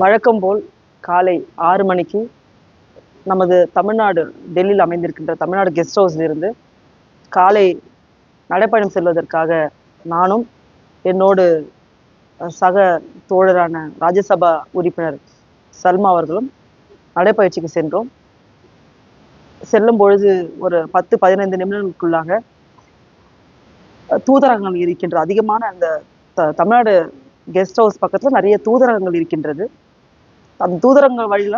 வழக்கம் போல் காலை 6 மணிக்கு நமது தமிழ்நாடு டெல்லியில் அமைந்திருக்கின்ற தமிழ்நாடு கெஸ்ட் ஹவுஸில் இருந்து காலை நடைப்பயணம் செல்வதற்காக நானும் என்னோடு சக தோழரான ராஜ்யசபா உறுப்பினர் சல்மா அவர்களும் நடைப்பயிற்சிக்கு சென்றோம். செல்லும் பொழுது ஒரு 10-15 நிமிடங்களுக்குள்ளாக தூதரகங்கள் இருக்கின்ற அதிகமான அந்த தமிழ்நாடு கெஸ்ட் ஹவுஸ் பக்கத்துல நிறைய தூதரகங்கள் இருக்கின்றது. அந்த தூதரகங்கள் வழியில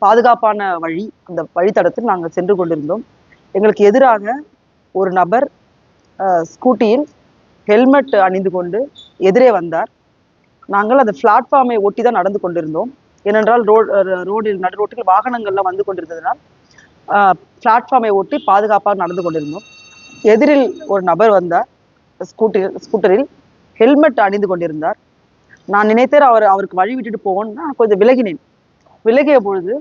பாதுகாப்பான வழி, அந்த வழித்தடத்தில் நாங்கள் சென்று கொண்டிருந்தோம். எங்களுக்கு எதிராக ஒரு நபர் ஸ்கூட்டியில் ஹெல்மெட் அணிந்து கொண்டு எதிரே வந்தார். நாங்கள் அந்த பிளாட்ஃபார்மை ஒட்டி தான் நடந்து கொண்டிருந்தோம். ஏனென்றால் ரோடில் நடு ரோட்டில் வாகனங்கள்லாம் வந்து கொண்டிருந்ததுனால் பிளாட்ஃபார்மை ஒட்டி பாதுகாப்பாக நடந்து கொண்டிருந்தோம். எதிரில் ஒரு நபர் வந்தார், ஸ்கூட்டரில் ஹெல்மெட் அணிந்து கொண்டிருந்தார். நான் நினைத்தேன் அவருக்கு வழி விட்டுட்டு போவோன்னு நான் கொஞ்சம் விலகினேன். விலகிய பொழுது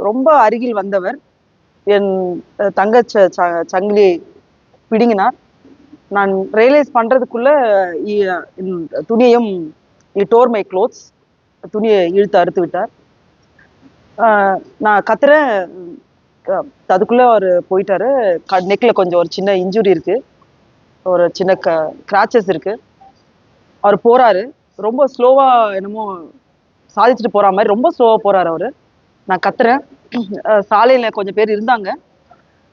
ரொம்ப அருகில் வந்தவர் என் தங்க சங்கிலியை பிடுங்கினார். நான் ரியலைஸ் பண்றதுக்குள்ள துணியையும் டோர் மை க்ளோத்ஸ், துணியை இழுத்து அறுத்து விட்டார். நான் கத்துறேன், அதுக்குள்ள அவர் போயிட்டாரு. நெக்ல கொஞ்சம் ஒரு சின்ன இன்ஜுரி இருக்கு, ஒரு சின்ன கிராச்சஸ் இருக்கு. அவர் போறாரு, ரொம்ப ஸ்லோவா என்னமோ சாதிச்சுட்டு போற மாதிரி ரொம்ப ஸ்லோவா போறாரு அவரு. நான் கத்துறேன், சாலையில கொஞ்சம் பேர் இருந்தாங்க,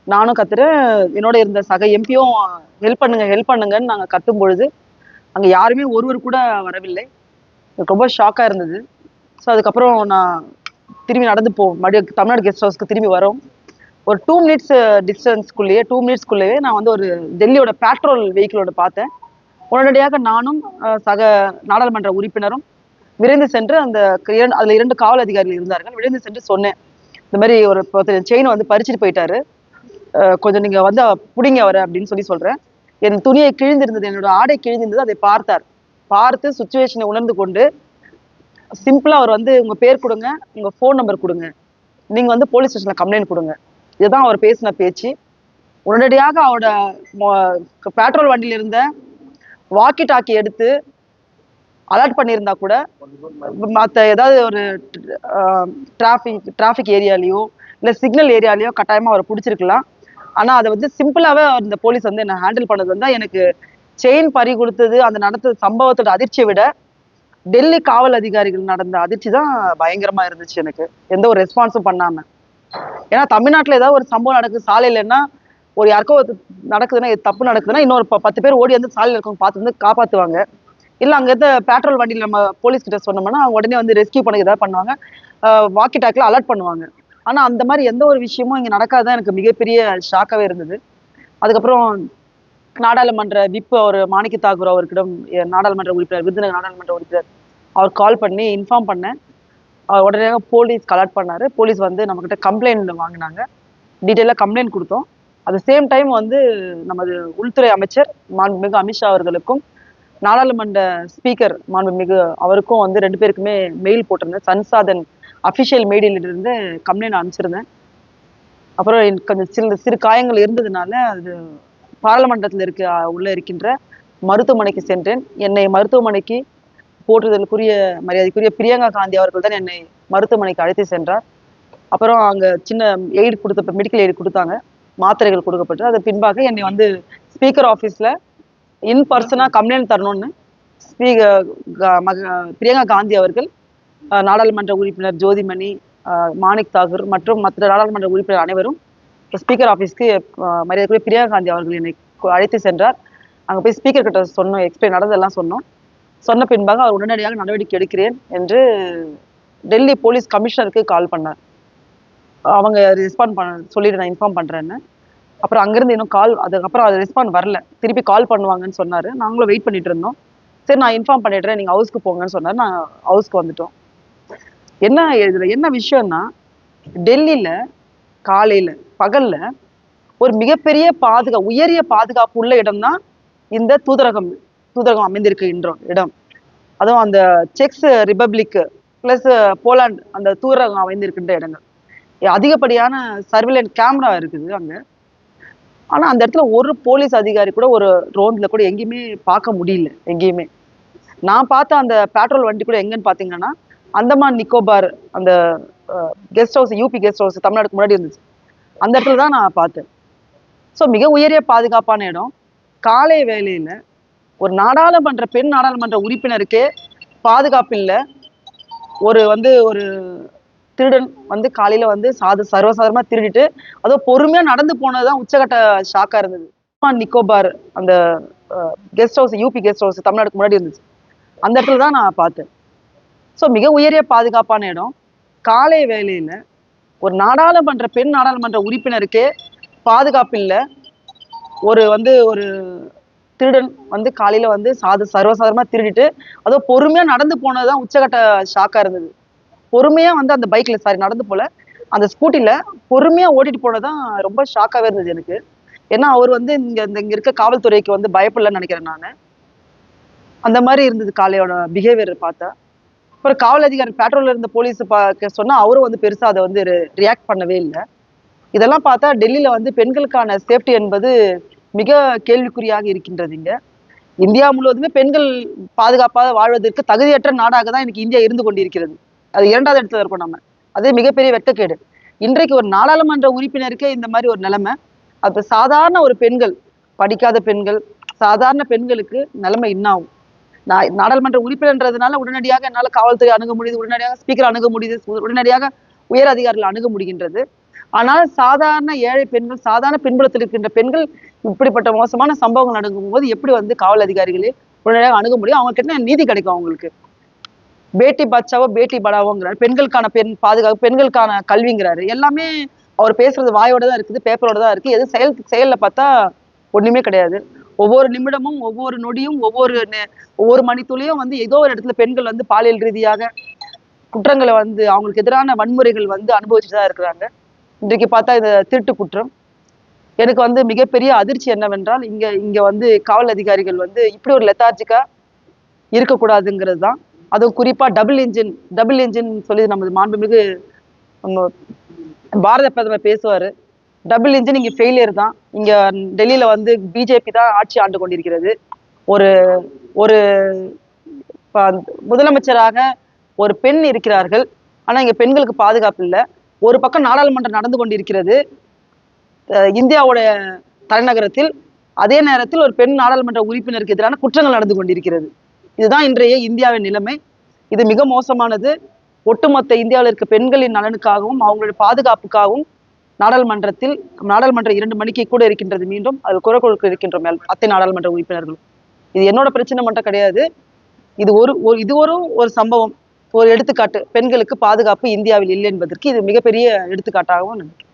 நானும் கத்துறேன். என்னோட இருந்த சக எம்பியும் ஹெல்ப் பண்ணுங்கன்னு நாங்க கத்தும் பொழுது அங்க யாருமே ஒருவர் கூட வரவில்லை. எனக்கு ரொம்ப ஷாக்கா இருந்தது. ஸோ அதுக்கப்புறம் நான் திரும்பி நடந்து மறுபடியும் தமிழ்நாடு கெஸ்ட் ஹவுஸ்க்கு திரும்பி வரோம். ஒரு 2 மினிட்ஸ் டிஸ்டன்ஸ்குள்ளேயே 2 மினிட்ஸ்குள்ளேயே நான் வந்து ஒரு டெல்லியோட பேட்ரோல் வெஹிக்கிளோட பார்த்தேன். உடனடியாக நானும் சக நாடாளுமன்ற உறுப்பினரும் விரைந்து சென்று அதுல 2 காவல் அதிகாரிகள் இருந்தார்கள். விரைந்து சென்று சொன்னேன், இந்த மாதிரி ஒரு செயின் வந்து பறிச்சுட்டு போயிட்டாரு, கொஞ்சம் நீங்க வந்து புடிங்க அவரை அப்படின்னு சொல்றேன். என் துணியை கிழிந்திருந்தது, என்னோட ஆடை கிழிந்திருந்தது. அதை பார்த்தார். பார்த்து சுச்சுவேஷனை உணர்ந்து கொண்டு சிம்பிளா அவர் வந்து உங்க பேர் கொடுங்க, உங்க ஃபோன் நம்பர் கொடுங்க, நீங்க வந்து போலீஸ் ஸ்டேஷன்ல கம்ப்ளைண்ட் கொடுங்க, இதுதான் அவர் பேசின பேச்சு. உடனடியாக அவரோட பெட்ரோல் வண்டியில இருந்த வாக்கி டாக்கி எடுத்து அலர்ட் பண்ணியிருந்தா கூட மற்ற ஏதாவது ஒரு டிராஃபிக் ஏரியாலேயோ இல்லை சிக்னல் ஏரியாலேயோ கட்டாயமா அவரை பிடிச்சிருக்கலாம். ஆனா அதை வந்து சிம்பிளாவே இந்த போலீஸ் வந்து என்ன ஹேண்டில் பண்ணது வந்து எனக்கு செயின் பறி கொடுத்தது, அந்த நடந்த சம்பவத்தோட அதிர்ச்சியை விட டெல்லி காவல் அதிகாரிகள் நடந்த அதிர்ச்சி தான் பயங்கரமா இருந்துச்சு எனக்கு, எந்த ஒரு ரெஸ்பான்ஸும் பண்ணாம. ஏன்னா தமிழ்நாட்டுல ஏதாவது ஒரு சம்பவம் நடக்குது சாலையிலன்னா, ஒரு யாருக்கோ நடக்குதுன்னா, தப்பு நடக்குதுன்னா இன்னொரு 10 பேர் ஓடி வந்து சாலையில இருக்கவங்க பார்த்து வந்து காப்பாத்துவாங்க. இல்ல அங்க இருந்த பெட்ரோல் வண்டியில நம்ம போலீஸ் கிட்ட சொன்னோம்னா அவங்க உடனே வந்து ரெஸ்கியூ பண்ண ஏதாவது பண்ணுவாங்க, வாக்கி டாக்ல அலர்ட் பண்ணுவாங்க. ஆனா அந்த மாதிரி எந்த ஒரு விஷயமும் இங்க நடக்காதான் எனக்கு மிகப்பெரிய ஷாக்காவே இருந்தது. அதுக்கப்புறம் நாடாளுமன்ற விப் அவர் மாணிக்க தாக்கூர் அவர்கிடம், நாடாளுமன்ற உறுப்பினர், விருதுநகர் நாடாளுமன்ற உறுப்பினர், அவர் கால் பண்ணி இன்ஃபார்ம் பண்ணேன். அவர் உடனே போலீஸ் கலெக்ட் பண்ணாரு. போலீஸ் வந்து நம்ம கிட்ட கம்ப்ளைண்ட் வாங்கினாங்க, டீட்டெயிலாக கம்ப்ளைண்ட் கொடுத்தோம். அட் த சேம் டைம் வந்து நமது உள்துறை அமைச்சர் மாண்புமிகு அமித்ஷா அவர்களுக்கும் நாடாளுமன்ற ஸ்பீக்கர் மாண்புமிகு அவருக்கும் வந்து 2 பேருக்குமே மெயில் போட்டிருந்தேன். சன்சாதன் அஃபிஷியல் மெயிலிலிருந்து கம்ப்ளைண்ட் அனுப்பிச்சிருந்தேன். அப்புறம் கொஞ்சம் சிறு காயங்கள் இருந்ததுனால அது பாராளுமன்றத்தில் உள்ள இருக்கின்ற மருத்துவமனைக்கு சென்றேன். என்னை மருத்துவமனைக்கு போற்றுதலுக்குரிய மரியாதைக்குரிய பிரியங்கா காந்தி அவர்கள் தான் என்னை மருத்துவமனைக்கு அழைத்து சென்றார். அப்புறம் அங்க சின்ன மெடிக்கல் எய்டு கொடுத்தாங்க, மாத்திரைகள் கொடுக்கப்பட்டு அது பின்பாக என்னை வந்து ஸ்பீக்கர் ஆஃபீஸ்ல இன் பர்சனா கம்ப்ளைண்ட் தரணும்னு பிரியங்கா காந்தி அவர்கள், நாடாளுமன்ற உறுப்பினர் ஜோதிமணி, மாணிக் தாகூர் மற்றும் மற்ற நாடாளுமன்ற உறுப்பினர் அனைவரும் ஸ்பீக்கர் ஆஃபீஸ்க்கு மரியாதைக்குரிய பிரியங்கா காந்தி அவர்கள் என்னை அழைத்து சென்றார். அங்க போய் ஸ்பீக்கர் கிட்ட சொன்னோம், எக்ஸ்பிளைன் நடந்ததெல்லாம் சொன்னோம். சொன்ன பின்பாக அவர் உடனடியாக நடவடிக்கை எடுக்கிறேன் என்று டெல்லி போலீஸ் கமிஷனருக்கு கால் பண்ணார். அவங்க ரெஸ்பாண்ட் சொல்லிட்டு நான் இன்ஃபார்ம் பண்றேன்னு. அப்புறம் அங்கிருந்து இன்னும் அதுக்கப்புறம் அது ரெஸ்பாண்ட் வரல, திருப்பி கால் பண்ணுவாங்கன்னு சொன்னாரு. நாங்களும் வெயிட் பண்ணிட்டு இருந்தோம். சரி நான் இன்ஃபார்ம் பண்ணிடுறேன், நீங்க ஹவுஸ்க்கு போங்கன்னு சொன்னாரு. நான் ஹவுஸ்க்கு வந்துட்டோம். இதுல என்ன விஷயம்னா, டெல்லியில காலையில பகல்ல ஒரு மிகப்பெரிய உயரிய பாதுகாப்பு உள்ள இடம் தான் இந்த தூதரகம் அமைந்திருக்கின்ற இடம். அதுவும் அந்த செக்ஸ் ரிபப்ளிக் பிளஸ் போலாந்து அந்த தூதரகம் அமைந்திருக்கின்ற இடங்கள், அதிகப்படியான சர்வேலன்ஸ் கேமரா இருக்குது அங்க. ஆனா அந்த இடத்துல ஒரு போலீஸ் அதிகாரி கூட ஒரு ரோந்துல கூட எங்கேயுமே பார்க்க முடியல. எங்கேயுமே நான் பார்த்த அந்த பெட்ரோல் வண்டி கூட எங்கன்னு பாத்தீங்கன்னா அந்தமான் நிக்கோபார் அந்த guest house, UP guest house தமிழ்நாடுக்கு முன்னாடி இருந்துச்சு. அந்த இடத்துல தான் நான் பார்த்தேன். ஸோ மிக உயரிய பாதுகாப்பான இடம். காலை வேளையில ஒரு பெண் நாடாளுமன்ற உறுப்பினருக்கே பாதுகாப்பு இல்லை. ஒரு திருடன் காலையில சர்வசாதாரணமா திருடிட்டு அதுவும் பொறுமையா நடந்து போனதுதான் உச்சகட்ட ஷாக்கா இருந்தது. நிக்கோபார் அந்த guest house, UP guest house தமிழ்நாடுக்கு முன்னாடி இருந்துச்சு. அந்த இடத்துல தான் நான் பார்த்தேன். ஸோ மிக உயரிய பாதுகாப்பான இடம். காலை வேளையில ஒரு பெண் நாடாளுமன்ற உறுப்பினருக்கே பாதுகாப்பு இல்லை. ஒரு திருடன் காலையில சர்வசாதாரணமா திருடிட்டு அதுவும் பொறுமையா நடந்து போனதுதான் உச்சகட்ட ஷாக்கா இருந்தது. பொறுமையா அந்த பைக்ல நடந்து போல அந்த ஸ்கூட்டில பொறுமையா ஓட்டிட்டு போனதான் ரொம்ப ஷாக்காவே இருந்தது எனக்கு. ஏன்னா அவர் இங்க இருக்க காவல்துறைக்கு பயப்படலன்னு நினைக்கிறேன் நானு. அந்த மாதிரி இருந்தது காலையோட பிஹேவியர் பார்த்தா. அப்புறம் காவல் அதிகாரி பேட்ரோல்ல இருந்த போலீஸ் சொன்னா அவரும் பெருசா அதை ரியாக்ட் பண்ணவே இல்லை. இதெல்லாம் பார்த்தா டெல்லியில பெண்களுக்கான சேஃப்டி என்பது மிக கேள்விக்குறியாக இருக்கின்றது. இந்தியா முழுவதுமே பெண்கள் பாதுகாப்பாக வாழ்வதற்கு தகுதியற்ற நாடாக தான் இன்னைக்கு இந்தியா இருந்து கொண்டிருக்கிறது. அது 2வது இடத்துல இருக்கோம் நம்ம. அது மிகப்பெரிய வெட்கக்கேடு. இன்றைக்கு ஒரு நாடாளுமன்ற உறுப்பினருக்கே இந்த மாதிரி ஒரு நிலைமை. அது சாதாரண ஒரு பெண்கள், படிக்காத பெண்கள், சாதாரண பெண்களுக்கு நிலைமை என்னாகும்? நாடாளுமன்ற உறுப்பினர்ன்றதுனால உடனடியாக என்னால காவல்துறை அணுக முடியுது, உடனடியாக ஸ்பீக்கர் அணுக முடியுது, உடனடியாக உயர் அதிகாரிகள் அணுக முடிகின்றது. ஆனால் சாதாரண ஏழை பெண்கள், சாதாரண பின்புலத்தில் இருக்கின்ற பெண்கள் இப்படிப்பட்ட மோசமான சம்பவங்கள் நடக்கும் போது எப்படி காவல் அதிகாரிகளே உடனடியாக அணுக முடியும்? அவங்க கிட்ட நீதி கிடைக்கும் அவங்களுக்கு. பேட்டி பச்சாவோ பேட்டி படாவோங்கிறாரு, பெண்களுக்கான பாதுகாப்பு, பெண்களுக்கான கல்விங்கிறாரு. எல்லாமே அவர் பேசுறது வாயோட தான் இருக்குது, பேப்பரோட தான் இருக்கு. எது செயல்ல பார்த்தா ஒண்ணுமே கிடையாது. ஒவ்வொரு நிமிடமும், ஒவ்வொரு நொடியும், ஒவ்வொரு மணித்துளியும் ஏதோ ஒரு இடத்துல பெண்கள் பாலியல் ரீதியாக குற்றங்களை அவங்களுக்கு எதிரான வன்முறைகள் அனுபவிச்சுட்டு தான் இருக்கிறாங்க. இன்றைக்கு பார்த்தா இந்த திருட்டு குற்றம். எனக்கு மிகப்பெரிய அதிர்ச்சி என்னவென்றால் இங்க காவல் அதிகாரிகள் இப்படி ஒரு லெத்தார்ஜிக்கா இருக்கக்கூடாதுங்கிறது தான். அதுவும் குறிப்பா டபுள் இன்ஜின் சொல்லி நமது மாண்புமிகு பாரத பிரதமர் பேசுவாரு. டபுள் இன்ஜின் இங்க ஃபெயிலியர் தான். இங்க டெல்லியில பிஜேபி தான் ஆட்சி ஆண்டு கொண்டிருக்கிறது. ஒரு ஒரு முதலமைச்சராக ஒரு பெண் இருக்கிறார்கள். ஆனா இங்க பெண்களுக்கு பாதுகாப்பு இல்லை. ஒரு பக்கம் நாடாளுமன்றம் நடந்து கொண்டிருக்கிறது இந்தியாவோட தலைநகரத்தில். அதே நேரத்தில் ஒரு பெண் நாடாளுமன்ற உறுப்பினருக்கு எதிரான குற்றங்கள் நடந்து கொண்டிருக்கிறது. இதுதான் இன்றைய இந்தியாவின் நிலைமை. இது மிக மோசமானது. ஒட்டுமொத்த இந்தியாவில் இருக்க பெண்களின் நலனுக்காகவும் அவங்களுடைய பாதுகாப்புக்காகவும் நாடாளுமன்ற 2 மணிக்கு கூட இருக்கின்றது. மீண்டும் அது குரல் கொடுக்க இருக்கின்றோம் அத்தை நாடாளுமன்ற உறுப்பினர்களும். இது என்னோட பிரச்சனை மட்டும் கிடையாது. இது ஒரு சம்பவம், ஒரு எடுத்துக்காட்டு. பெண்களுக்கு பாதுகாப்பு இந்தியாவில் இல்லை என்பதற்கு இது மிகப்பெரிய எடுத்துக்காட்டாகவும் நினைக்கிறேன்.